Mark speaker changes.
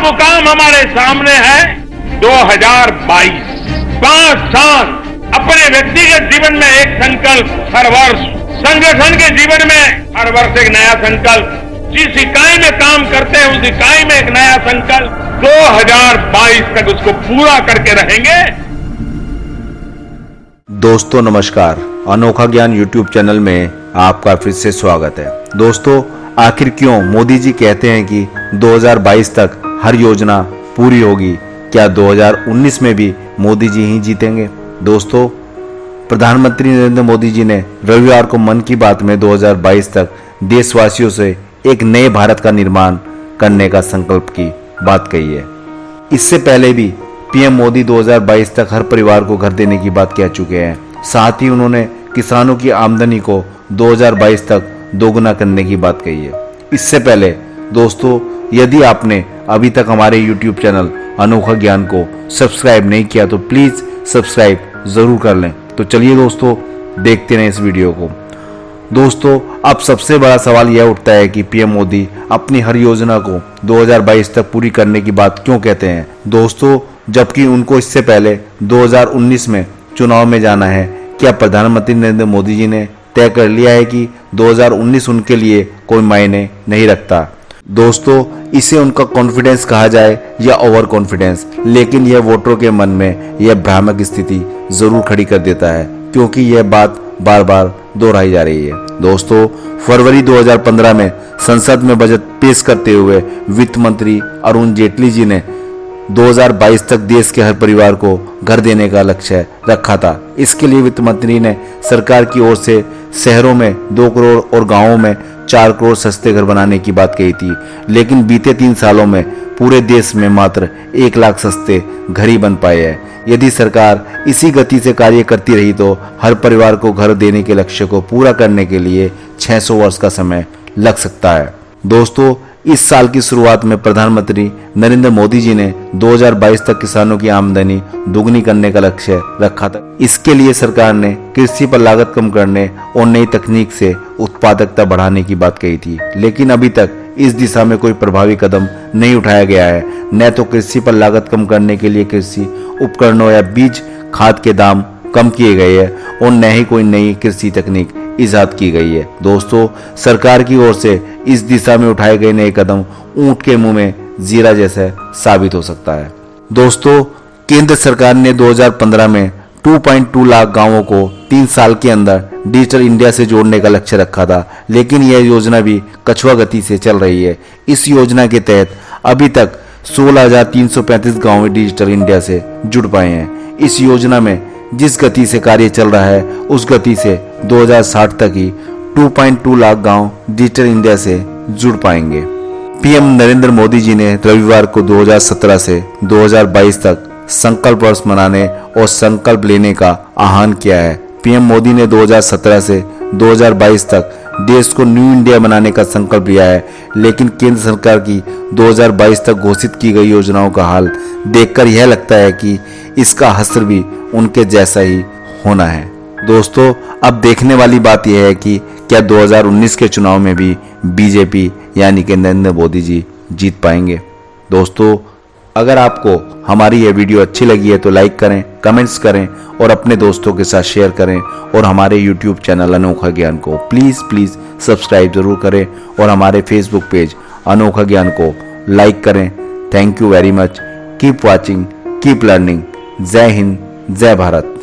Speaker 1: मुकाम हमारे सामने है 2022। 5 साल अपने व्यक्तिगत जीवन में एक संकल्प हर वर्ष, संगठन के जीवन में हर वर्ष एक नया संकल्प, जिस इकाई में काम करते हैं उस इकाई में एक नया संकल्प, 2022 तक उसको पूरा करके रहेंगे।
Speaker 2: दोस्तों नमस्कार, अनोखा ज्ञान यूट्यूब चैनल में आपका फिर से स्वागत है। दोस्तों, आखिर क्यों मोदी जी कहते हैं कि 2022 तक हर योजना पूरी होगी? क्या 2019 में भी मोदी जी ही जीतेंगे? दोस्तों, प्रधानमंत्री नरेंद्र मोदी जी ने रविवार को मन की बात में 2022 तक देशवासियों से एक नए भारत का निर्माण करने का संकल्प की बात कही है। इससे पहले भी पीएम मोदी 2022 तक हर परिवार को घर देने की बात कह चुके हैं। साथ ही उन्होंने किसानों की आमदनी को 2022 तक दोगुना करने की बात कही है। इससे पहले दोस्तों, यदि आपने अभी तक हमारे YouTube चैनल अनोखा ज्ञान को सब्सक्राइब नहीं किया तो प्लीज सब्सक्राइब जरूर कर लें। तो चलिए दोस्तों, देखते रहें इस वीडियो को। दोस्तों, अब सबसे बड़ा सवाल यह उठता है कि पीएम मोदी अपनी हर योजना को 2022 तक पूरी करने की बात क्यों कहते हैं? दोस्तों, जबकि उनको इससे पहले 2019 में चुनाव में जाना है। क्या प्रधानमंत्री नरेंद्र मोदी जी ने तय कर लिया है कि 2019 उनके लिए कोई मायने नहीं रखता? दोस्तों, इसे उनका कॉन्फिडेंस कहा जाए या ओवर कॉन्फिडेंस, लेकिन यह वोटरों के मन में यह भ्रामक स्थिति जरूर खड़ी कर देता है, क्योंकि यह बात बार बार दोहराई जा रही है। दोस्तों, फरवरी 2015 में संसद में बजट पेश करते हुए वित्त मंत्री अरुण जेटली जी ने 2022 तक देश के हर परिवार को घर देने का लक्ष्य रखा था। इसके लिए वित्त मंत्री ने सरकार की ओर से शहरों में 2 करोड़ और गांवों में 4 करोड़ सस्ते घर बनाने की बात कही थी, लेकिन बीते 3 सालों में पूरे देश में मात्र 1 लाख सस्ते घर ही बन पाए हैं। यदि सरकार इसी गति से कार्य करती रही तो हर परिवार को घर देने के लक्ष्य को पूरा करने के लिए 600 वर्ष का समय लग सकता है। दोस्तों, इस साल की शुरुआत में प्रधानमंत्री नरेंद्र मोदी जी ने 2022 तक किसानों की आमदनी दुगनी करने का लक्ष्य रखा था। इसके लिए सरकार ने कृषि पर लागत कम करने और नई तकनीक से उत्पादकता बढ़ाने की बात कही थी, लेकिन अभी तक इस दिशा में कोई प्रभावी कदम नहीं उठाया गया है। न तो कृषि पर लागत कम करने के लिए कृषि उपकरणों या बीज खाद के दाम कम किए गए हैं और न ही कोई नई कृषि तकनीक इजाद की गई है। दोस्तों, सरकार की ओर से इस दिशा में उठाए गए नए कदम ऊंट के मुंह में जीरा जैसा साबित हो सकता है। दोस्तों, केंद्र सरकार ने 2015 में 2.2 लाख गांवों को 3 साल के अंदर डिजिटल इंडिया से जोड़ने का लक्ष्य रखा था, लेकिन यह योजना भी कछुआ गति से चल रही है। इस योजना के तहत अभी तक 16,335 गांव डिजिटल इंडिया से जुड़ पाए हैं। इस योजना में जिस गति से कार्य चल रहा है उस गति से 2060 तक ही 2.2 लाख गांव डिजिटल इंडिया से जुड़ पाएंगे। पीएम नरेंद्र मोदी जी ने रविवार को 2017 से 2022 तक संकल्प वर्ष मनाने और संकल्प लेने का आह्वान किया है। पीएम मोदी ने 2017 से 2022 तक देश को न्यू इंडिया बनाने का संकल्प लिया है, लेकिन केंद्र सरकार की 2022 तक घोषित की गई योजनाओं का हाल देखकर यह लगता है कि इसका असर भी उनके जैसा ही होना है। दोस्तों, अब देखने वाली बात यह है कि क्या 2019 के चुनाव में भी बीजेपी यानी कि नरेंद्र मोदी जी जीत पाएंगे। दोस्तों, अगर आपको हमारी यह वीडियो अच्छी लगी है तो लाइक करें, कमेंट्स करें और अपने दोस्तों के साथ शेयर करें, और हमारे YouTube चैनल अनोखा ज्ञान को प्लीज़ सब्सक्राइब जरूर करें और हमारे फेसबुक पेज अनोखा ज्ञान को लाइक करें। Thank you very much. Keep watching, keep learning. जय हिंद, जय भारत।